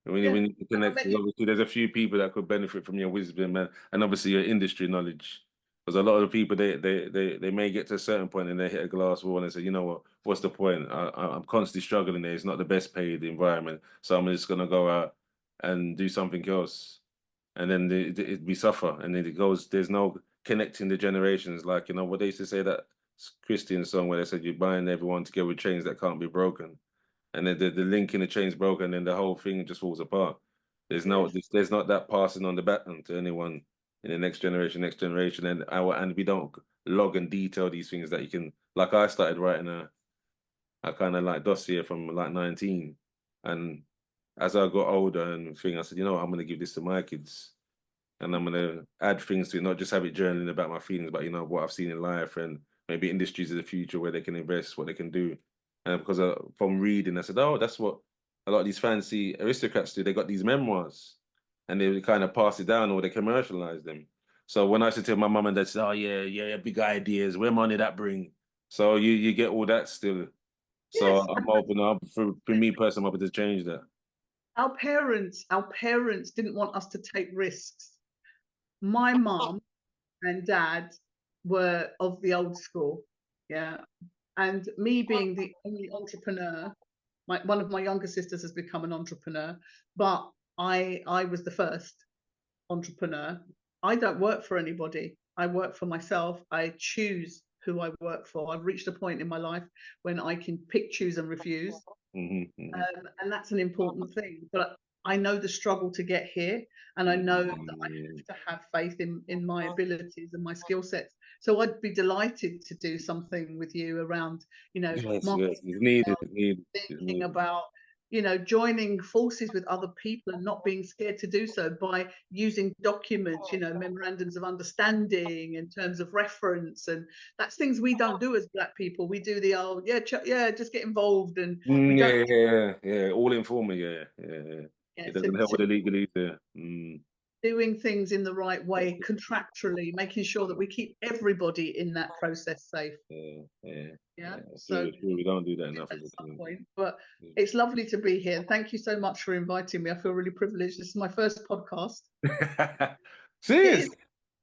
Yeah, We need to and I connect bet because you. obviously there's a few people that could benefit from your wisdom and obviously your industry knowledge. Because a lot of the people they may get to a certain point and they hit a glass wall and they say, you know what, what's the point? I'm constantly struggling there. It's not the best paid environment, so I'm just gonna go out and do something else, and then we suffer, and then it goes. There's no connecting the generations, like what they used to say that Christian song where they said you bind everyone together with chains that can't be broken, and then the link in the chain's broken, and then the whole thing just falls apart. Yes, There's not that passing on the baton to anyone in the next generation, and we don't log and detail these things that you can. Like I started writing a kind of like dossier from like 19, and as I got older and thing, I said, I'm gonna give this to my kids, and I'm gonna add things to it, not just have it journaling about my feelings, but what I've seen in life and maybe industries of the future where they can invest, what they can do. And because from reading, I said, oh, that's what a lot of these fancy aristocrats do. They got these memoirs, and they kind of pass it down or they commercialize them. So when I said to my mum and dad, said, oh yeah, big ideas, where money that bring? So you get all that still. So yes. I'm hoping for me personally, I'm hoping to change that. Our parents didn't want us to take risks. My mum and dad were of the old school, yeah. And me being the only entrepreneur, one of my younger sisters has become an entrepreneur, but I was the first entrepreneur. I don't work for anybody. I work for myself. I choose who I work for. I've reached a point in my life when I can pick, choose, and refuse. And that's an important thing. But I know the struggle to get here, and I know that I have to have faith in my abilities and my skill sets. So I'd be delighted to do something with you around, Yes, marketing, it's needed, it's thinking needed. about, joining forces with other people and not being scared to do so by using documents, memorandums of understanding in terms of reference. And that's things we don't do as Black people. We do the old, yeah, just get involved. And we don't, Yeah. All informal, yeah. yeah, It doesn't help with the legalese there. doing things in the right way, contractually, making sure that we keep everybody in that process safe. Yeah. So It's true. We don't do that enough at as a some community. point, but it's lovely to be here. Thank you so much for inviting me. I feel really privileged. This is my first podcast. It Serious? is.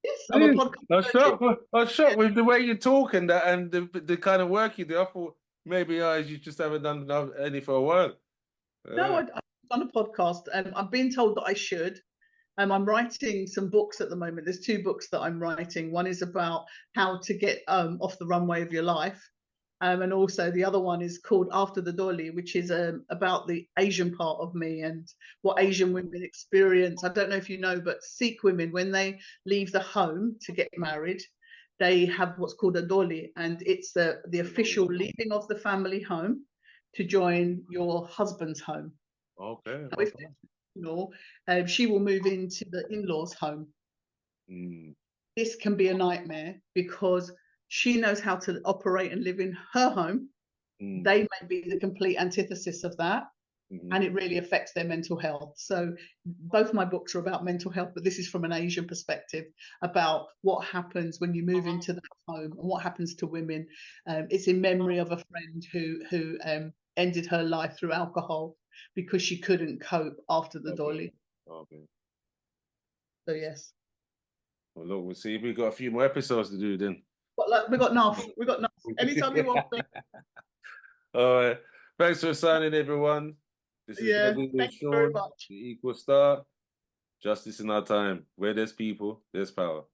Yes, I'm a Serious? podcast. I was shocked with the way you talk and that, and the kind of work you do. I thought maybe you just haven't done any for a while. No, I've done a podcast, and I'm being told that I should. I'm writing some books at the moment. There's two books that I'm writing. One is about how to get off the runway of your life. And also the other one is called After the Dolly, which is about the Asian part of me and what Asian women experience. I don't know if you know, but Sikh women, when they leave the home to get married, they have what's called a dolly, and it's the official leaving of the family home to join your husband's home. Okay. Now, if in-law, she will move into the in-laws' home. This can be a nightmare because she knows how to operate and live in her home. They may be the complete antithesis of that, and it really affects their mental health. So both my books are about mental health, but this is from an Asian perspective about what happens when you move into that home and what happens to women. It's in memory of a friend who ended her life through alcohol because she couldn't cope after the dolly. Okay. So yes. Well, look, we'll see. We've got a few more episodes to do then. But we got enough. We got enough. Anytime you want me. All right. Thanks for signing, everyone. This is Yeah, Debbie with thank you very Sean, much. the Equal Star. Justice in our time. Where there's people, there's power.